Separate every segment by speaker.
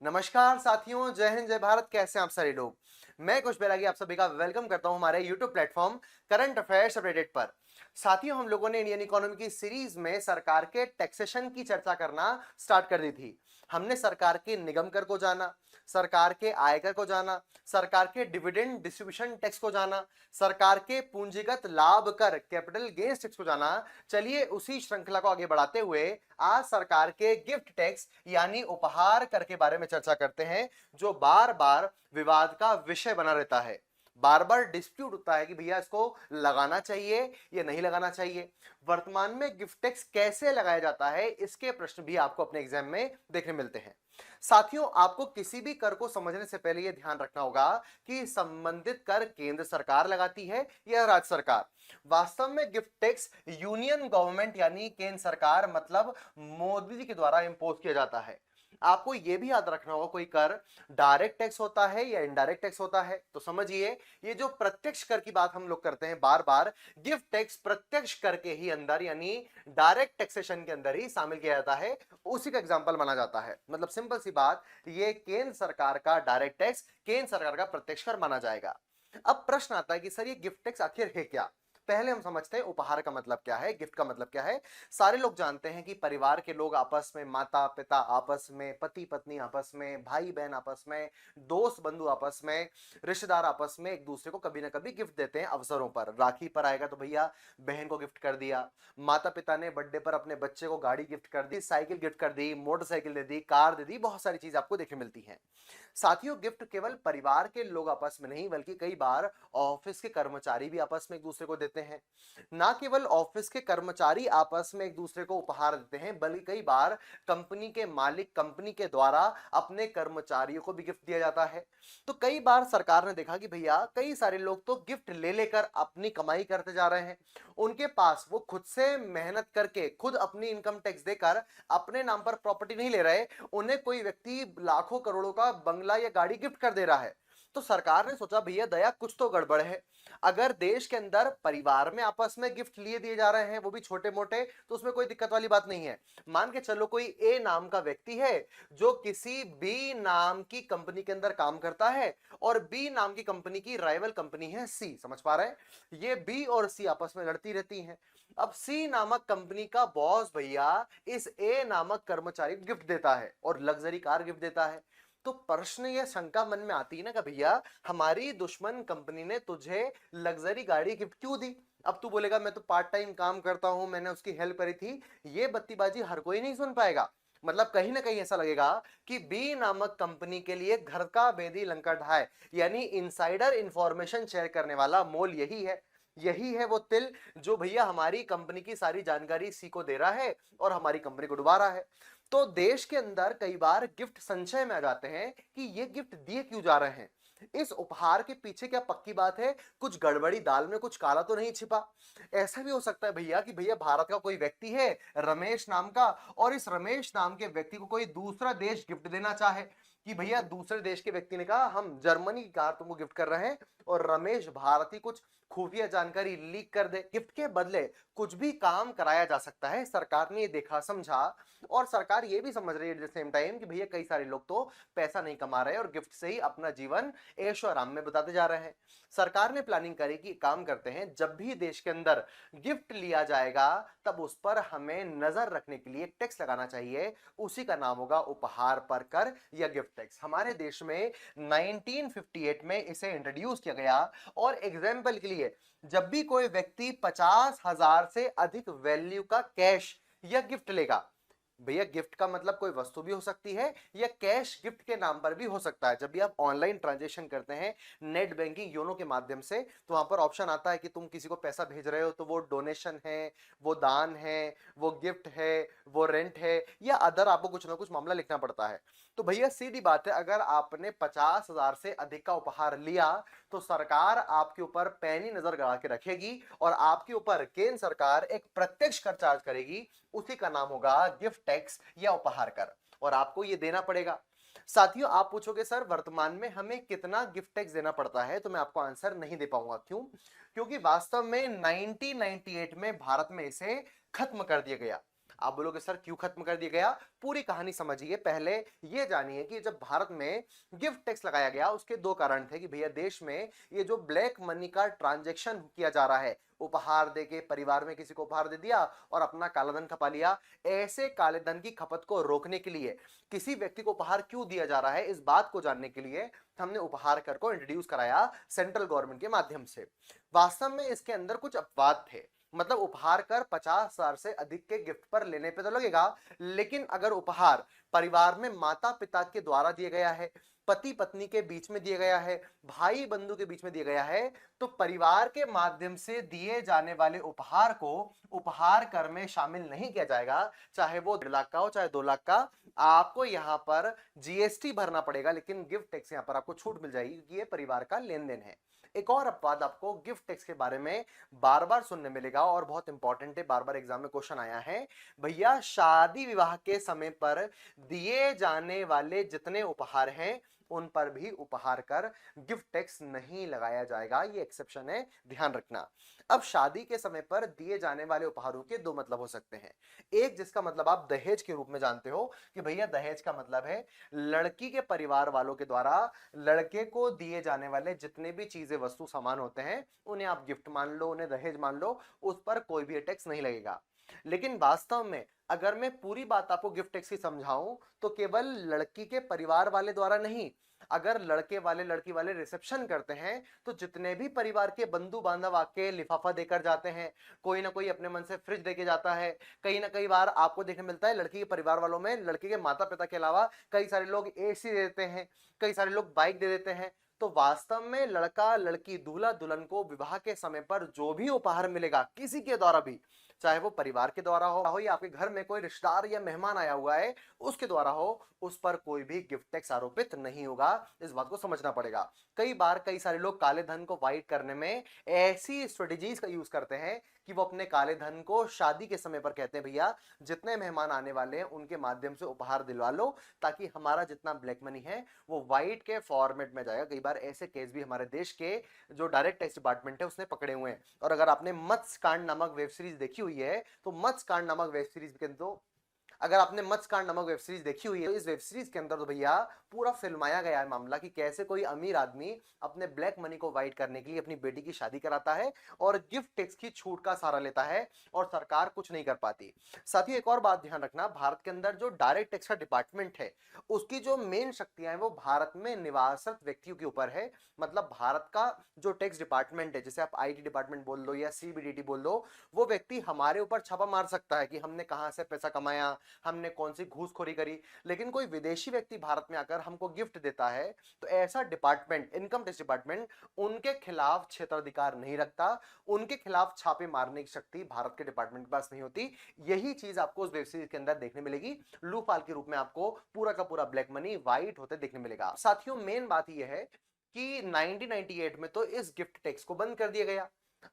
Speaker 1: नमस्कार साथियों, जय हिंद जय भारत। कैसे हैं आप सारे लोग। मैं कुछ बैरागी आप सभी का वेलकम करता हूं हमारे YouTube platform current affairs updated पर। साथियों, हम लोगों ने इंडियन इकोनॉमी की सीरीज में सरकार के टैक्सेशन की चर्चा करना स्टार्ट कर दी थी। हमने सरकार के निगम कर को जाना, सरकार के आयकर को जाना, सरकार के डिविडेंड डिस्ट्रीब्यूशन टैक्स को जाना, सरकार के पूंजीगत लाभ कर कैपिटल गेन्स टैक्स को जाना। चलिए उसी श्रृंखला को आगे बढ़ाते हुए आज सरकार के गिफ्ट टैक्स यानी उपहार कर के बारे में चर्चा करते हैं, जो बार बार विवाद का विषय बना रहता है। बार बार डिस्प्यूट होता है कि भैया इसको लगाना चाहिए या नहीं लगाना चाहिए। वर्तमान में गिफ्ट टैक्स कैसे लगाया जाता है, इसके प्रश्न भी आपको अपने एग्जाम में देखने मिलते हैं। साथियों, आपको किसी भी कर को समझने से पहले यह ध्यान रखना होगा कि संबंधित कर केंद्र सरकार लगाती है या राज्य सरकार। वास्तव में गिफ्ट टैक्स यूनियन गवर्नमेंट यानी केंद्र सरकार मतलब मोदी जी के द्वारा इंपोज किया जाता है। आपको यह भी याद रखना होगा, कोई कर डायरेक्ट टैक्स होता है या इनडायरेक्ट टैक्स होता है। तो समझिए, ये जो प्रत्यक्ष कर की बात हम लोग करते हैं बार बार, गिफ्ट टैक्स प्रत्यक्ष कर के ही अंदर यानी डायरेक्ट टैक्सेशन के अंदर ही शामिल किया जाता है, उसी का एग्जांपल माना जाता है। मतलब सिंपल सी बात, ये केंद्र सरकार का डायरेक्ट टैक्स केंद्र सरकार का प्रत्यक्ष कर माना जाएगा। अब प्रश्न आता है कि सर ये गिफ्ट टैक्स आखिर है क्या। पहले हम समझते हैं उपहार का मतलब क्या है, गिफ्ट का मतलब क्या है। सारे लोग जानते हैं कि परिवार के लोग आपस में, माता पिता आपस में, पति पत्नी आपस में, भाई बहन आपस में, दोस्त बंधु आपस में, रिश्तेदार आपस में एक दूसरे को कभी ना कभी गिफ्ट देते हैं अवसरों पर। राखी पर आएगा तो भैया बहन को गिफ्ट कर दिया, माता पिता ने बर्थडे पर अपने बच्चे को गाड़ी गिफ्ट कर दी, साइकिल गिफ्ट कर दी, मोटरसाइकिल दे दी, कार दे दी, बहुत सारी चीज आपको देखने मिलती है। साथियों, गिफ्ट केवल परिवार के लोग आपस में नहीं, बल्कि कई बार ऑफिस के कर्मचारी भी आपस में एक दूसरे को देते हैं। ना केवल ऑफिस के कर्मचारी आपस में एक दूसरे को उपहार देते हैं, बल्कि कई बार कंपनी के मालिक कंपनी के द्वारा अपने कर्मचारियों को भी गिफ्ट दिया जाता है। तो कई बार सरकार ने देखा कि भैया कई सारे लोग तो गिफ्ट ले लेकर अपनी कमाई करते जा रहे हैं। उनके पास वो खुद से मेहनत करके, खुद अपनी इनकम टैक्स देकर अपने नाम पर प्रॉपर्टी नहीं ले रहे, उन्हें कोई व्यक्ति लाखों करोड़ों का बंगला या गाड़ी गिफ्ट कर दे रहा है। तो सरकार ने सोचा भैया दया कुछ तो गड़बड़ है। अगर देश के अंदर परिवार में आपस में गिफ्ट लिए दिए जा रहे हैं, वो भी छोटे मोटे, तो उसमें कोई दिक्कत वाली बात नहीं है। मान के चलो कोई ए नाम का व्यक्ति है जो किसी बी नाम की कंपनी के अंदर काम करता है, और बी नाम की कंपनी की राइवल कंपनी है सी। समझ पा रहे हैं, ये बी और सी आपस में लड़ती रहती हैं। अब सी नामक कंपनी का बॉस भैया इस ए नामक कर्मचारी को गिफ्ट देता है और लग्जरी कार गिफ्ट देता है। तो प्रश्न या शंका मन में आती है ना कि भैया हमारी दुश्मन कंपनी ने तुझे लग्जरी गाड़ी गिफ्ट क्यों दी। अब तू बोलेगा मैं तो पार्ट टाइम काम करता हूं, मैंने उसकी हेल्प करी थी। ये बत्तीबाजी हर कोई नहीं सुन पाएगा। मतलब कहीं ना कहीं ऐसा लगेगा कि बी नामक कंपनी के लिए घर का भेदी लंका ढाए, यानी इनसाइडर इंफॉर्मेशन शेयर करने वाला मोल यही है। यही है वो तिल जो भैया हमारी कंपनी की सारी जानकारी सी को दे रहा है और हमारी कंपनी को डुबा रहा है। तो देश के अंदर कई बार गिफ्ट संशय में आ जाते हैं कि ये गिफ्ट दिए क्यों जा रहे हैं। इस उपहार के पीछे क्या पक्की बात है, कुछ गड़बड़ी दाल में कुछ काला तो नहीं छिपा। ऐसा भी हो सकता है भैया कि भैया भारत का कोई व्यक्ति है रमेश नाम का, और इस रमेश नाम के व्यक्ति को कोई दूसरा देश गिफ्ट देना चाहे कि भैया दूसरे देश के व्यक्ति ने कहा हम जर्मनी की कार तुमको गिफ्ट कर रहे हैं, और रमेश भारती कुछ खुफिया जानकारी लीक कर दे। गिफ्ट के बदले कुछ भी काम कराया जा सकता है। सरकार ने ये देखा समझा, और सरकार ये भी समझ रही है एट द सेम टाइम कि भैया कई सारे लोग तो पैसा नहीं कमा रहे और गिफ्ट से ही अपना जीवन ऐशो आराम में बताते जा रहे हैं। सरकार ने प्लानिंग करी कि काम करते हैं, जब भी देश के अंदर गिफ्ट लिया जाएगा तब उस पर हमें नजर रखने के लिए टैक्स लगाना चाहिए। उसी का नाम होगा उपहार पर कर या गिफ्ट टैक्स। हमारे देश में 1958 में इसे इंट्रोड्यूस किया गया। और एग्जाम्पल के लिए, जब भी कोई व्यक्ति 50,000 से अधिक वैल्यू का कैश या गिफ्ट लेगा, भैया गिफ्ट का मतलब कोई वस्तु भी हो सकती है या कैश गिफ्ट के नाम पर भी हो सकता है। जब भी आप ऑनलाइन ट्रांजैक्शन करते हैं नेट बैंकिंग योनो के माध्यम से, तो वहां पर ऑप्शन आता है कि तुम किसी को पैसा भेज रहे हो तो वो डोनेशन है, वो दान है, वो गिफ्ट है, वो रेंट है, या अदर आपको कुछ ना कुछ मामला लिखना पड़ता है। तो भैया सीधी बात है, अगर आपने 50,000 से अधिक का उपहार लिया तो सरकार आपके ऊपर पैनी नजर गड़ा के रखेगी और आपके ऊपर केंद्र सरकार एक प्रत्यक्ष कर चार्ज करेगी। उसी का नाम होगा गिफ्ट टैक्स या उपहार कर, और आपको ये देना पड़ेगा। साथियों, आप पूछोगे सर वर्तमान में हमें कितना गिफ्ट टैक्स देना पड़ता है, तो मैं आपको आंसर नहीं दे पाऊंगा। क्यों? क्योंकि वास्तव में 1998 में भारत में इसे खत्म कर दिया गया। आप बोलोगे सर क्यों खत्म कर दिया गया? पूरी कहानी समझिए। पहले ये जानिए कि जब भारत में गिफ्ट टैक्स लगाया गया उसके दो कारण थे कि भैया देश में ये जो ब्लैक मनी का ट्रांजैक्शन किया जा रहा है, उपहार देके परिवार में किसी को उपहार दे दिया और अपना काला धन खपा लिया, ऐसे काले धन की खपत को रोकने के लिए किसी व्यक्ति को उपहार क्यों दिया जा रहा है, इस बात को जानने के लिए हमने उपहार कर को इंट्रोड्यूस कराया सेंट्रल गवर्नमेंट के माध्यम से। वास्तव में इसके अंदर कुछ अपवाद थे। मतलब उपहार कर 50,000 से अधिक के गिफ्ट पर लेने पे तो लगेगा, लेकिन अगर उपहार परिवार में माता पिता के द्वारा दिया गया है, पति पत्नी के बीच में दिया गया है, भाई बंधु के बीच में दिया गया है, तो परिवार के माध्यम से दिए जाने वाले उपहार को उपहार कर में शामिल नहीं किया जाएगा। चाहे वो 1.5 लाख का हो चाहे 2 लाख का, आपको यहां पर जीएसटी भरना पड़ेगा, लेकिन गिफ्ट टैक्स यहां पर आपको छूट मिल जाएगी क्योंकि ये परिवार का लेन देन है। एक और अपवाद आपको गिफ्ट टैक्स के बारे में बार बार सुनने मिलेगा और बहुत इंपॉर्टेंट है, बार बार एग्जाम में क्वेश्चन आया है। भैया शादी विवाह के समय पर दिए जाने वाले जितने उपहार हैं उन पर भी उपहार कर गिफ्ट टैक्स नहीं लगाया जाएगा, ये एक्सेप्शन है, ध्यान रखना। अब शादी के समय पर दिए जाने वाले उपहारों के दो मतलब हो सकते हैं। एक जिसका मतलब आप दहेज के रूप में जानते हो कि भैया दहेज का मतलब है लड़की के परिवार वालों के द्वारा लड़के को दिए जाने वाले जितने भी चीजें वस्तु सामान होते हैं उन्हें आप गिफ्ट मान लो, उन्हें दहेज मान लो, उस पर कोई भी टैक्स नहीं लगेगा। लेकिन वास्तव में अगर मैं पूरी बात आपको गिफ्ट टैक्स की समझाऊं तो केवल लड़की के परिवार वाले द्वारा नहीं, अगर लड़के वाले लड़की वाले रिसेप्शन करते हैं तो जितने भी परिवार के बंधु बांधव आके लिफाफा देकर जाते हैं, कोई ना कोई अपने मन से फ्रिज देके जाता है, कहीं ना कई बार आपको देखने मिलता है लड़की के परिवार वालों में लड़के के माता पिता के अलावा कई सारे लोग एसी दे देते हैं, कई सारे लोग बाइक दे देते हैं। तो वास्तव में लड़का लड़की दूल्हा दुल्हन को विवाह के समय पर जो भी उपहार मिलेगा किसी के द्वारा भी, चाहे वो परिवार के द्वारा हो या आपके घर में कोई रिश्तेदार या मेहमान आया हुआ है उसके द्वारा हो, उस पर कोई भी गिफ्ट टैक्स आरोपित नहीं होगा। इस बात को समझना पड़ेगा। कई बार कई सारे लोग काले धन को वाइट करने में ऐसी स्ट्रेटेजीज का यूज करते हैं कि वो अपने काले धन को शादी के समय पर कहते हैं भैया जितने मेहमान आने वाले हैं उनके माध्यम से उपहार दिलवा लो ताकि हमारा जितना ब्लैक मनी है वो व्हाइट के फॉर्मेट में जाएगा। कई बार ऐसे केस भी हमारे देश के जो डायरेक्ट टैक्स डिपार्टमेंट है उसने पकड़े हुए हैं। और अगर आपने मत्स्य कांड नामक वेब सीरीज देखी हुई है तो मत्स्य कांड नामक वेब सीरीज के अंदर, अगर आपने मत्स्य कांड नामक वेब सीरीज देखी हुई है तो इस वेब सीरीज के अंदर तो भैया पूरा फिल्माया गया है मामला कि कैसे कोई अमीर आदमी अपने ब्लैक मनी को वाइट करने के लिए अपनी बेटी की शादी कराता है और गिफ्ट टैक्स की छूट का सहारा लेता है और सरकार कुछ नहीं कर पाती। साथ ही एक और बात ध्यान रखना, भारत के अंदर जो डायरेक्ट टैक्स का डिपार्टमेंट है उसकी जो मेन शक्तियां हैं वो भारत में निवासरत व्यक्तियों के ऊपर है। मतलब भारत का जो टैक्स डिपार्टमेंट है, जैसे आप आईटी डिपार्टमेंट बोल लो या सीबीडीटी बोल लो, वो व्यक्ति हमारे ऊपर छापा मार सकता है कि हमने कहां से पैसा कमाया, हमने कौन सी घूसखोरी करी। लेकिन कोई विदेशी व्यक्ति भारत में आकर हमको गिफ्ट देता है तो ऐसा डिपार्टमेंट, इनकम टैक्स डिपार्टमेंट, उनके खिलाफ क्षेत्राधिकार नहीं रखता, उनके खिलाफ छापे मारने की शक्ति भारत के डिपार्टमेंट के पास नहीं होती। यही चीज आपको उस वेब सीरीज के अंदर देखने मिलेगी। लूफाल के रूप में आपको पूरा का पूरा ब्लैक मनी वाइट होते देखने मिलेगा। साथियों मेन बात यह है कि 1998 में तो इस गिफ्ट टैक्स को बंद कर दिया गया।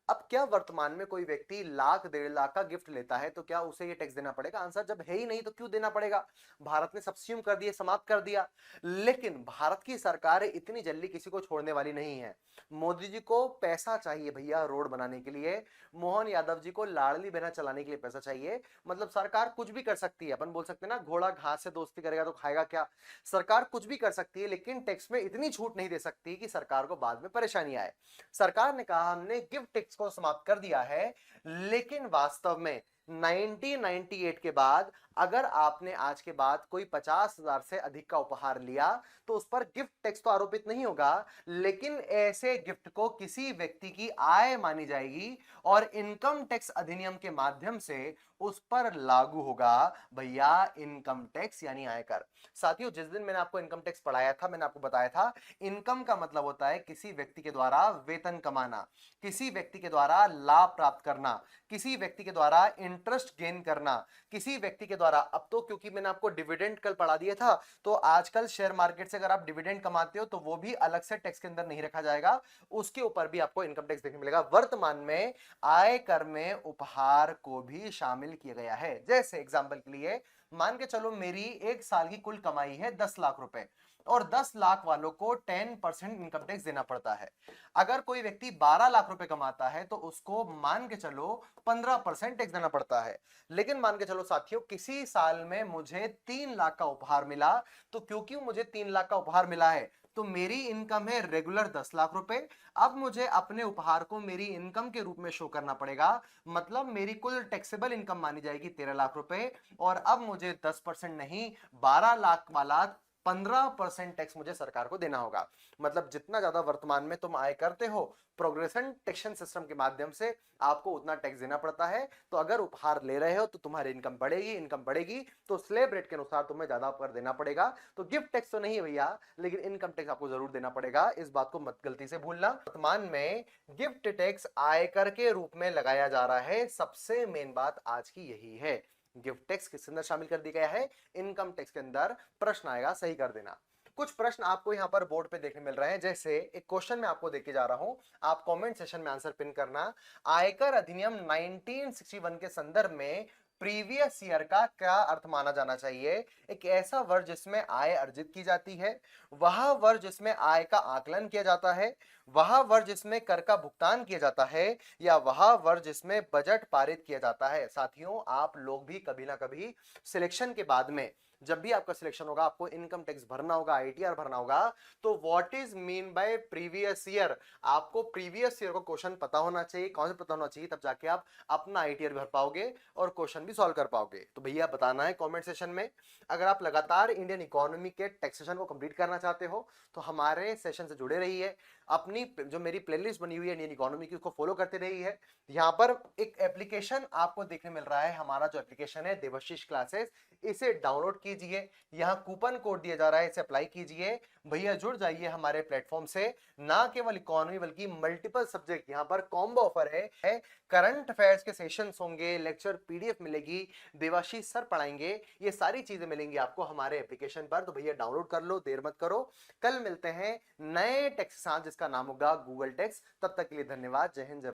Speaker 1: अब क्या वर्तमान में कोई व्यक्ति लाख 1.5 लाख का गिफ्ट लेता है तो क्या उसे ये टैक्स देना पड़ेगा? आंसर जब है ही नहीं तो क्यों देना पड़ेगा? भारत ने सब्सिड्यूम कर दिया, समाप्त कर दिया। लेकिन भारत की सरकार इतनी जल्दी किसी को छोड़ने वाली नहीं है। मोदी जी को पैसा चाहिए भैया रोड बनाने के लिए, मोहन यादव जी को लाडली बहना चलाने के लिए पैसा चाहिए। मतलब सरकार कुछ भी कर सकती है। अपन बोल सकते हैं ना घोड़ा घास से दोस्ती करेगा तो खाएगा क्या। सरकार कुछ भी कर सकती है लेकिन टैक्स में इतनी छूट नहीं दे सकती कि सरकार को बाद में परेशानी आए। सरकार ने कहा हमने गिफ्ट टैक्स को समाप्त कर दिया है, लेकिन वास्तव में 1998 के बाद अगर आपने आज के बाद कोई 50,000 से अधिक का उपहार लिया तो उस पर गिफ्ट टैक्स तो आरोपित नहीं होगा, लेकिन ऐसे गिफ्ट को किसी व्यक्ति की आय मानी जाएगी और इनकम टैक्स अधिनियम के माध्यम से उस पर लागू होगा भैया इनकम टैक्स यानी आयकर। साथियों जिस दिन मैंने आपको इनकम टैक्स पढ़ाया था मैंने आपको बताया था इनकम का मतलब होता है किसी व्यक्ति के द्वारा वेतन कमाना, किसी व्यक्ति के द्वारा लाभ प्राप्त करना, किसी व्यक्ति के द्वारा इंटरेस्ट गेन करना, किसी व्यक्ति के द्वारा। अब तो क्योंकि मैंने आपको डिविडेंड कल पढ़ा दिया था तो आजकल शेयर मार्केट से अगर आप डिविडेंड कमाते हो तो वो भी अलग से टैक्स के अंदर नहीं रखा जाएगा, उसके ऊपर भी आपको इनकम टैक्स देखने मिलेगा। वर्तमान में आयकर में उपहार को भी शामिल किया गया है। जैसे एग्जांपल के लिए मान के चलो मेरी एक साल की कुल कमाई है 10 लाख रुपए और 10 लाख वालों को 10% इनकम टैक्स देना पड़ता है। अगर कोई व्यक्ति 12 लाख रुपए कमाता है तो उसको मान के चलो 15% टैक्स देना पड़ता है। लेकिन मान के चलो साथियों, किसी साल में मुझे 3 लाख का उपहार मिला, तो क्योंकि मुझे 3 लाख का उपहार मिला है तो मेरी इनकम है रेगुलर 10 लाख रुपए। अब मुझे अपने उपहार को मेरी इनकम के रूप में शो करना पड़ेगा, मतलब मेरी कुल टैक्सेबल इनकम मानी जाएगी 13 लाख रुपए। और अब मुझे 10% नहीं, 12 लाख वाला 15% टैक्स मुझे सरकार को देना होगा। मतलब जितना ज्यादा वर्तमान में तुम आय करते हो, प्रोग्रेशन टैक्सेशन सिस्टम के माध्यम से आपको उतना टैक्स देना पड़ता है। तो अगर उपहार ले रहे हो तो तुम्हारी इनकम बढ़ेगी, इनकम बढ़ेगी तो स्लैब रेट के अनुसार तुम्हें ज्यादा कर देना पड़ेगा। तो गिफ्ट टैक्स तो नहीं है भैया, लेकिन इनकम टैक्स आपको जरूर देना पड़ेगा, इस बात को मत गलती से भूलना। वर्तमान में गिफ्ट टैक्स आयकर के रूप में लगाया जा रहा है, सबसे मेन बात आज की यही है। गिफ्ट टैक्स किस अंदर शामिल कर दिया गया है? इनकम टैक्स के अंदर। प्रश्न आएगा, सही कर देना। कुछ प्रश्न आपको यहां पर बोर्ड पे देखने मिल रहे हैं, जैसे एक क्वेश्चन मैं आपको देके जा रहा हूं, आप कमेंट सेशन में आंसर पिन करना। आयकर अधिनियम 1961 के संदर्भ में प्रीवियस ईयर का क्या अर्थ माना जाना चाहिए? एक ऐसा वर्ष जिसमें आय अर्जित की जाती है, वह वर्ष जिसमें आय का आकलन किया जाता है, वह वर्ष जिसमें कर का भुगतान किया जाता है, या वह वर्ष जिसमें बजट पारित किया जाता है। साथियों, आप लोग भी कभी ना कभी सिलेक्शन के बाद में, जब भी आपका सिलेक्शन होगा, आपको इनकम टैक्स भरना होगा, आईटीआर भरना होगा, तो what is mean by previous year? आपको प्रीवियस ईयर का क्वेश्चन पता होना चाहिए, कॉन्सेप्ट पता होना चाहिए, तब जाके आप अपना आईटीआर भर पाओगे और क्वेश्चन भी सॉल्व कर पाओगे। तो भैया बताना है कमेंट सेशन में। अगर आप लगातार इंडियन इकोनॉमी के टैक्सेशन को कंप्लीट करना चाहते हो तो हमारे सेशन से जुड़े रहिए। अपनी जो मेरी प्लेलिस्ट बनी हुई है इंडियन इकोनॉमी की, उसको फॉलो करते रही है। यहाँ पर एक एप्लीकेशन आपको देखने मिल रहा है, हमारा जो एप्लीकेशन है देवाशीष क्लासेस, इसे डाउनलोड कीजिए। यहाँ कूपन कोड दिया जा रहा है, इसे अप्लाई कीजिए। भैया जुड़ जाइए हमारे प्लेटफॉर्म से। ना केवल इकोनॉमी बल्कि मल्टीपल सब्जेक्ट यहाँ पर कॉम्बो ऑफर है। करंट अफेयर्स के सेशंस होंगे, लेक्चर पीडीएफ मिलेगी, देवाशीष सर पढ़ाएंगे, ये सारी चीजें मिलेंगी आपको हमारे एप्लीकेशन पर। तो भैया डाउनलोड कर लो, देर मत करो। कल मिलते हैं नए टेक्स्ट के साथ जिसका नाम होगा गूगल टेक्स्ट। तब तक के लिए धन्यवाद। जय हिंद, जय